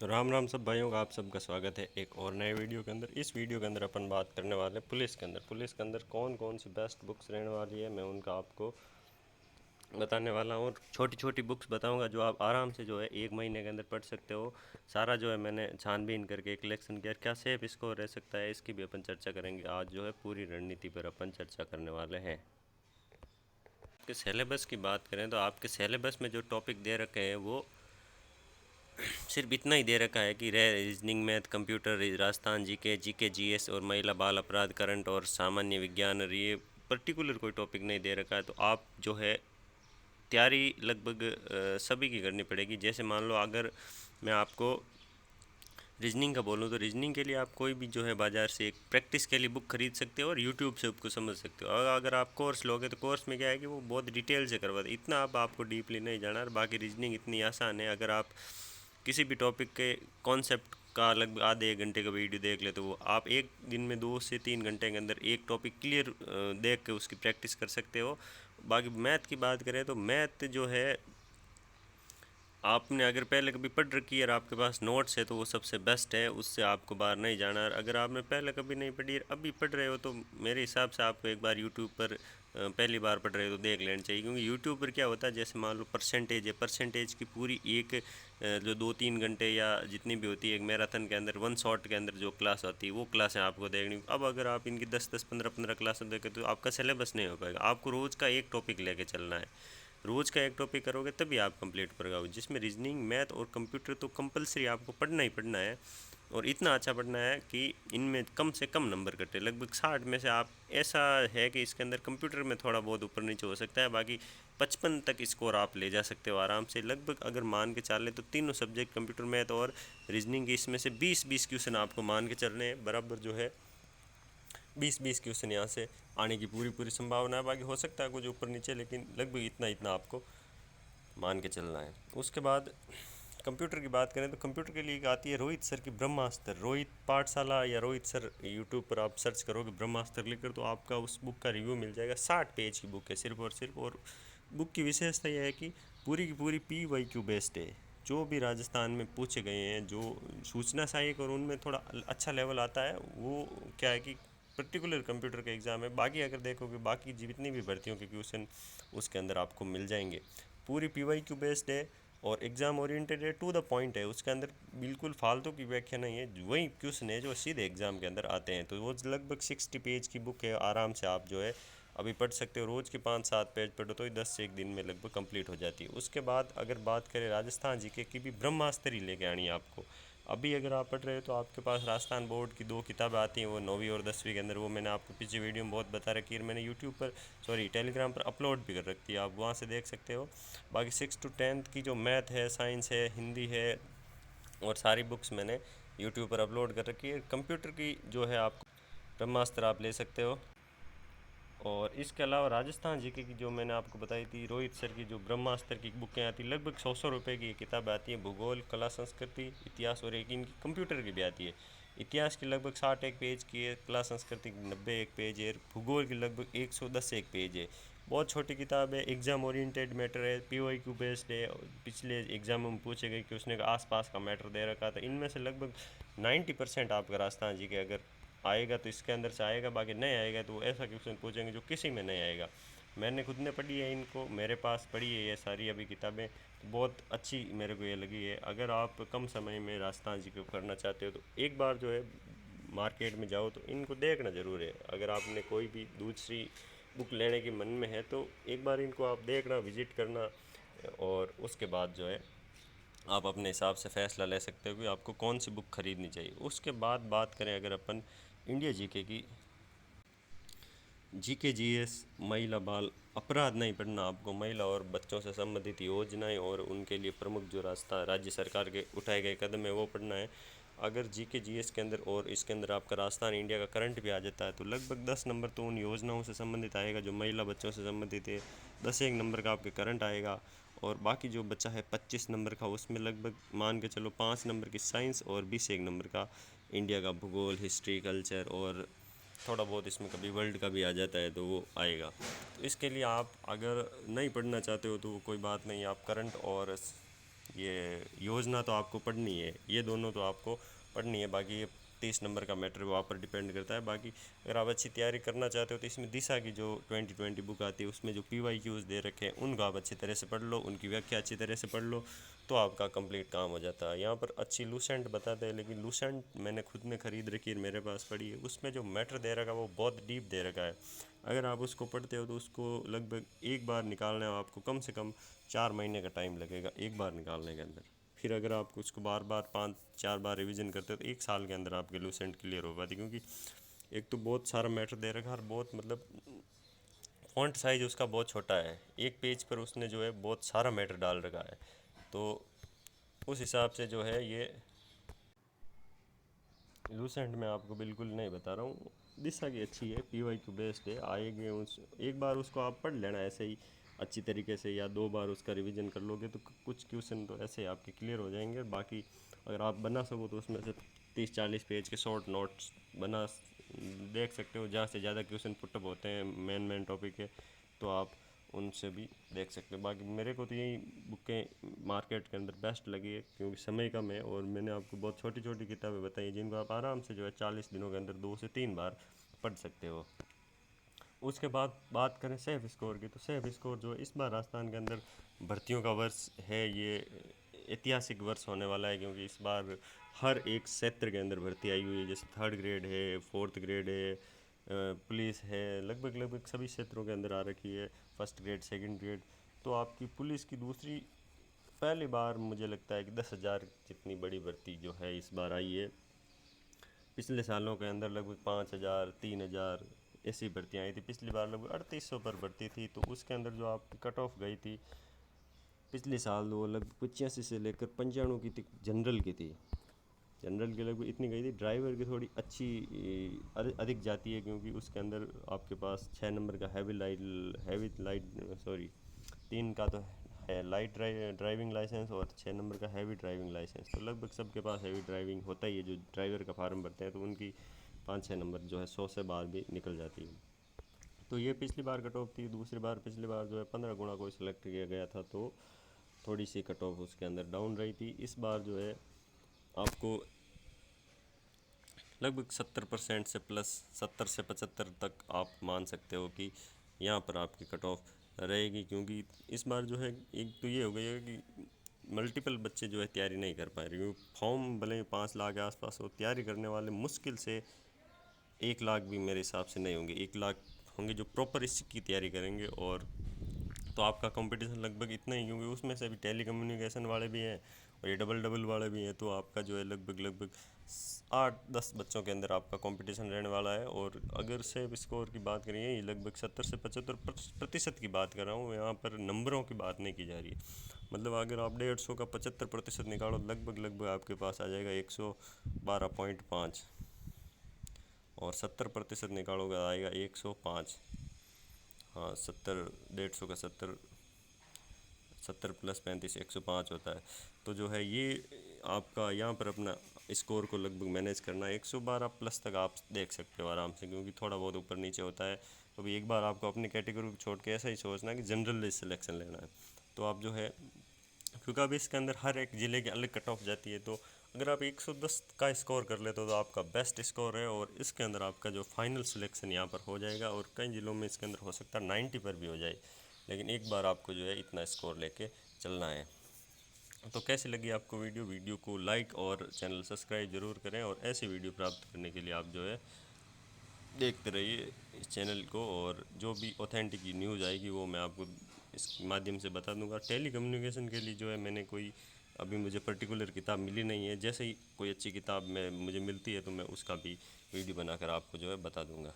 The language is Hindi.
राम राम सब भाइयों का आप सबका स्वागत है एक और नए वीडियो के अंदर। इस वीडियो के अंदर अपन बात करने वाले हैं पुलिस के अंदर कौन कौन सी बेस्ट बुक्स रहने वाली है, मैं उनका आपको बताने वाला हूँ। और छोटी छोटी बुक्स बताऊंगा जो आप आराम से जो है एक महीने के अंदर पढ़ सकते हो। सारा जो है मैंने छानबीन करके कलेक्शन किया, क्या सेफ स्कोर रह सकता है इसकी भी अपन चर्चा करेंगे। आज जो है पूरी रणनीति पर अपन चर्चा करने वाले हैं। आपके सिलेबस की बात करें तो आपके सिलेबस में जो टॉपिक दे रखे हैं वो सिर्फ इतना ही दे रखा है कि reasoning, math, computer, Rajasthan, GK GS और महिला बाल अपराध, करंट और सामान्य विज्ञान। और ये पर्टिकुलर कोई टॉपिक नहीं दे रखा है, तो आप जो है तैयारी लगभग सभी की करनी पड़ेगी। जैसे मान लो अगर मैं आपको रीजनिंग का बोलूँ तो रीजनिंग के लिए आप कोई भी जो है बाज़ार से एक प्रैक्टिस के लिए बुक खरीद सकते हो और यूट्यूब से उसको समझ सकते हो। और अगर आप कोर्स लोगे तो कोर्स में क्या है कि वो बहुत डिटेल से करवाते, इतना अब आपको डीपली नहीं जाना। और बाकी रीजनिंग इतनी आसान है, अगर आप किसी भी टॉपिक के कॉन्सेप्ट का लगभग आधे एक घंटे का वीडियो देख ले तो वो आप एक दिन में 2 से 3 घंटे के अंदर एक टॉपिक क्लियर देख के उसकी प्रैक्टिस कर सकते हो। बाकी मैथ की बात करें तो मैथ जो है आपने अगर पहले कभी पढ़ रखी है और आपके पास नोट्स है तो वो सबसे बेस्ट है, उससे आपको बाहर नहीं जाना। और अगर आपने पहले कभी नहीं पढ़ी और अभी पढ़ रहे हो तो मेरे हिसाब से आपको एक बार यूट्यूब पर पहली बार पढ़ रहे हो तो देख लेना चाहिए। क्योंकि यूट्यूब पर क्या होता है, जैसे मान लो परसेंटेज है, परसेंटेज की पूरी एक जो 2-3 घंटे या जितनी भी होती है एक मैराथन के अंदर, वन शॉट के अंदर जो क्लास होती है वो क्लासें आपको देखनी। अब अगर आप इनकी 10-10, 15-15 क्लासें देखें तो आपका सिलेबस नहीं हो पाएगा। आपको रोज़ का एक टॉपिक लेके चलना है, रोज़ का एक टॉपिक करोगे तभी आप कंप्लीट कर पाओगे। जिसमें रीजनिंग, मैथ और कंप्यूटर तो कंपलसरी आपको पढ़ना ही पढ़ना है। और इतना अच्छा पढ़ना है कि इनमें कम से कम नंबर कटे, लगभग 60 में से आप, ऐसा है कि इसके अंदर कंप्यूटर में थोड़ा बहुत ऊपर नीचे हो सकता है, बाकी 55 तक स्कोर आप ले जा सकते हो आराम से। लगभग अगर मान के चलें तो तीनों सब्जेक्ट कंप्यूटर, मैथ और रीजनिंग के, इसमें से 20-20 क्वेश्चन आपको मान के चलने हैं बराबर। जो है 20-20 क्वेश्चन यहाँ से आने की पूरी पूरी संभावना है। बाकी हो सकता है कुछ ऊपर नीचे, लेकिन लगभग इतना इतना आपको मान के चलना है। उसके बाद कंप्यूटर की बात करें तो कंप्यूटर के लिए एक आती है रोहित सर की ब्रह्मास्त्र, रोहित पाठशाला या रोहित सर, यूट्यूब पर आप सर्च करोगे ब्रह्मास्त्र लिखकर तो आपका उस बुक का रिव्यू मिल जाएगा। 60 पेज की बुक है सिर्फ और सिर्फ। और बुक की विशेषता यह है कि पूरी की पूरी PYQ बेस्ड है। जो भी राजस्थान में पूछे गए हैं, जो सूचना सहायक और उनमें थोड़ा अच्छा लेवल आता है, वो क्या है कि पर्टिकुलर कंप्यूटर का एग्ज़ाम है। बाकी अगर देखोगे बाकी जितनी भी भर्तियों के क्वेश्चन उसके अंदर आपको मिल जाएंगे। पूरी PYQ बेस्ड है और एग्ज़ाम ओरिएंटेड है, टू द पॉइंट है। उसके अंदर बिल्कुल फालतू की व्याख्या नहीं है, वही क्वेश्चन है जो सीधे एग्ज़ाम के अंदर आते हैं। तो वो लगभग 60 पेज की बुक है, आराम से आप जो है अभी पढ़ सकते हो। रोज़ के 5-7 पेज पढ़ो तो 10 से 1 दिन में लगभग कंप्लीट हो जाती है। उसके बाद अगर बात करें राजस्थान जीके की, भी ब्रह्मास्त्र ही लेके आनी है आपको। अभी अगर आप पढ़ रहे हो तो आपके पास राजस्थान बोर्ड की 2 किताबें आती हैं, वो 9वीं और 10वीं के अंदर। वो मैंने आपको पिछले वीडियो में बहुत बता रखी है, मैंने यूट्यूब पर, सॉरी टेलीग्राम पर अपलोड भी कर रखी है, आप वहाँ से देख सकते हो। बाकी 6 to 10 की जो मैथ है, साइंस है, हिंदी है और सारी बुक्स मैंने यूट्यूब पर अपलोड कर रखी है। कंप्यूटर की जो है आप ब्रह्मास्त्र आप ले सकते हो। और इसके अलावा राजस्थान जीके की जो मैंने आपको बताई थी, रोहित सर की जो ब्रह्मास्त्र की बुकें आती, लगभग 100-100 रुपये की ये किताब आती है। भूगोल, कला, संस्कृति, इतिहास और एक इनकी कंप्यूटर की भी आती है। इतिहास की लगभग 61 पेज की है, कला संस्कृति की 91 पेज है, भूगोल की लगभग 110 पेज है। बहुत छोटी किताब है, एग्ज़ाम ओरिएंटेड मैटर है, PYQ बेस्ड है। पिछले एग्जाम में पूछे गए क्वेश्चन का आसपास का मैटर दे रखा था। इनमें से लगभग 90% आपका राजस्थान जी के अगर आएगा तो इसके अंदर से आएगा, बाकी नहीं आएगा तो वो ऐसा क्वेश्चन पूछेंगे जो किसी में नहीं आएगा। मैंने खुद ने पढ़ी है इनको, मेरे पास पढ़ी है ये सारी अभी किताबें, तो बहुत अच्छी मेरे को ये लगी है। अगर आप कम समय में राजस्थान जी को करना चाहते हो तो एक बार जो है मार्केट में जाओ तो इनको देखना ज़रूर है। अगर आपने कोई भी दूसरी बुक लेने के मन में है तो एक बार इनको आप देखना, विज़िट करना, और उसके बाद जो है आप अपने हिसाब से फ़ैसला ले सकते हो कि आपको कौन सी बुक ख़रीदनी चाहिए। उसके बाद बात करें अगर अपन इंडिया जीके की, जीके जीएस, महिला बाल अपराध नहीं पढ़ना आपको, महिला और बच्चों से संबंधित योजनाएं और उनके लिए प्रमुख जो रास्ता राज्य सरकार के उठाए गए कदम है वो पढ़ना है। अगर जीके जीएस के अंदर और इसके अंदर आपका राजस्थान इंडिया का करंट भी आ जाता है तो लगभग 10 नंबर तो उन योजनाओं से संबंधित आएगा जो महिला बच्चों से संबंधित है। 10 एक नंबर का आपके करंट आएगा। और बाकी जो बच्चा है 25 नंबर का, उसमें लगभग मान के चलो 5 नंबर की साइंस और 21 नंबर का इंडिया का भूगोल, हिस्ट्री, कल्चर, और थोड़ा बहुत इसमें कभी वर्ल्ड का भी आ जाता है तो वो आएगा। तो इसके लिए आप अगर नहीं पढ़ना चाहते हो तो कोई बात नहीं, आप करंट और ये योजना तो आपको पढ़नी है, ये दोनों तो आपको पढ़नी है। बाकी ये 30 नंबर का मैटर वो आप पर डिपेंड करता है। बाकी अगर आप अच्छी तैयारी करना चाहते हो तो इसमें दिशा की जो 2020 बुक आती है उसमें जो PYQs दे रखे हैं उनको आप अच्छी तरह से पढ़ लो, उनकी व्याख्या अच्छी तरह से पढ़ लो तो आपका कंप्लीट काम हो जाता है। यहाँ पर अच्छी लूसेंट बताते हैं, लेकिन लूसेंट मैंने खुद में ख़रीद रखी है, मेरे पास पड़ी है, उसमें जो मैटर दे रखा है वो बहुत डीप दे रखा है। अगर आप उसको पढ़ते हो तो उसको लगभग एक बार निकालने में आपको कम से कम 4 महीने का टाइम लगेगा, एक बार निकालने के अंदर। फिर अगर आप उसको बार बार 5-4 बार रिवीजन करते हो तो 1 साल के अंदर आपके लूसेंट क्लियर हो पाती, क्योंकि एक तो बहुत सारा मैटर दे रखा है और बहुत मतलब फॉन्ट साइज उसका बहुत छोटा है, एक पेज पर उसने जो है बहुत सारा मैटर डाल रखा है। तो उस हिसाब से जो है ये लूसेंट मैं आपको बिल्कुल नहीं बता रहा हूँ। दिशा की अच्छी है, PYQ बेस्ड है, आएगी उस एक बार उसको आप पढ़ लेना ऐसे ही अच्छी तरीके से, या 2 बार उसका रिवीजन कर लोगे तो कुछ क्वेश्चन तो ऐसे आपके क्लियर हो जाएंगे। बाकी अगर आप बना सको तो उसमें से 30-40 पेज के शॉर्ट नोट्स बना देख सकते हो, जहाँ से ज़्यादा क्वेश्चन पुटअप होते हैं मेन टॉपिक के, तो आप उनसे भी देख सकते हो। बाकी मेरे को तो यही बुकें मार्केट के अंदर बेस्ट लगी है, क्योंकि समय कम है और मैंने आपको बहुत छोटी छोटी किताबें बताई जिनको आप आराम से जो है 40 दिनों के अंदर 2 से 3 बार पढ़ सकते हो। उसके बाद बात करें सेफ स्कोर की, तो सेफ स्कोर जो इस बार राजस्थान के अंदर भर्तियों का वर्ष है, ये ऐतिहासिक वर्ष होने वाला है, क्योंकि इस बार हर एक क्षेत्र के अंदर भर्ती आई हुई है। जैसे 3rd ग्रेड है, 4th ग्रेड है, पुलिस है, लगभग लगभग सभी क्षेत्रों के अंदर आ रखी है, 1st ग्रेड 2nd ग्रेड। तो आपकी पुलिस की दूसरी पहली बार मुझे लगता है कि 10,000 जितनी बड़ी भर्ती जो है इस बार आई है। पिछले सालों के अंदर लगभग 5,000 3,000 ऐसी भर्तियाँ आई थी। पिछली बार लगभग 3800 पर भर्ती थी, तो उसके अंदर जो आपकी कट ऑफ गई थी पिछले साल वो लगभग 85 से लेकर 95 की तक जनरल की थी। जनरल की लगभग इतनी गई थी। ड्राइवर की थोड़ी अच्छी अधिक जाती है, क्योंकि उसके अंदर आपके पास 6 नंबर का हैवी लाइट सॉरी 3 का तो है लाइट ड्राइविंग लाइसेंस और 6 नंबर का हैवी ड्राइविंग लाइसेंस। तो लगभग सबके पास हैवी ड्राइविंग होता ही है, जो ड्राइवर का फार्म भरते हैं तो उनकी 5-6 नंबर जो है 100 से बाहर भी निकल जाती है। तो ये पिछली बार कट ऑफ थी। दूसरी बार पिछली बार जो है 15 गुणा को सिलेक्ट किया गया था, तो थोड़ी सी कट ऑफ उसके अंदर डाउन रही थी। इस बार जो है आपको लगभग 70% से प्लस 70 से 75 तक आप मान सकते हो कि यहाँ पर आपकी कट ऑफ रहेगी, क्योंकि इस बार जो है एक तो ये हो गई है कि मल्टीपल बच्चे जो है तैयारी नहीं कर पा रहे, क्योंकि फॉर्म भले ही 5 लाख के आसपास हो, तैयारी करने वाले मुश्किल से 1 लाख भी मेरे हिसाब से नहीं होंगे, 1 लाख होंगे जो प्रॉपर इसकी तैयारी करेंगे। और तो आपका कंपटीशन लगभग इतना ही, क्योंकि उसमें से अभी टेली कम्युनिकेशन वाले भी हैं और ये डबल डबल वाले भी हैं, तो आपका जो है लगभग लगभग 8-10 बच्चों के अंदर आपका कंपटीशन रहने वाला है। और अगर सेफ स्कोर की बात करें, ये लगभग 70 से 75% की बात कर रहा हूँ, यहाँ पर नंबरों की बात नहीं की जा रही है। मतलब अगर आप 150 का 75% निकालो, लगभग लगभग आपके पास आ जाएगा 112.5, और 70% निकालोगे आएगा 105। हाँ 150 का 70 + 35 105 होता है। तो जो है ये आपका यहाँ पर अपना स्कोर को लगभग मैनेज करना है। 112 प्लस तक आप देख सकते हो आराम से, क्योंकि थोड़ा बहुत ऊपर नीचे होता है। तो भी एक बार आपको अपनी कैटेगरी को छोड़ के ऐसा ही सोचना है कि जनरल सिलेक्शन लेना है, तो आप जो है, क्योंकि अब इसके अंदर हर एक ज़िले की अलग कट ऑफ जाती है, तो अगर आप 110 का स्कोर कर लेते हो तो आपका बेस्ट स्कोर है, और इसके अंदर आपका जो फाइनल सिलेक्शन यहाँ पर हो जाएगा। और कई ज़िलों में इसके अंदर हो सकता है 90 पर भी हो जाए, लेकिन एक बार आपको जो है इतना स्कोर लेके चलना है। तो कैसी लगी आपको वीडियो को लाइक और चैनल सब्सक्राइब ज़रूर करें, और ऐसी वीडियो प्राप्त करने के लिए आप जो है देखते रहिए इस चैनल को, और जो भी ऑथेंटिक न्यूज़ आएगी वो मैं आपको इस माध्यम से बता दूंगा। टेली कम्युनिकेशन के लिए जो है मैंने कोई अभी मुझे पर्टिकुलर किताब मिली नहीं है, जैसे ही कोई अच्छी किताब में मुझे मिलती है तो मैं उसका भी वीडियो बनाकर आपको जो है बता दूंगा।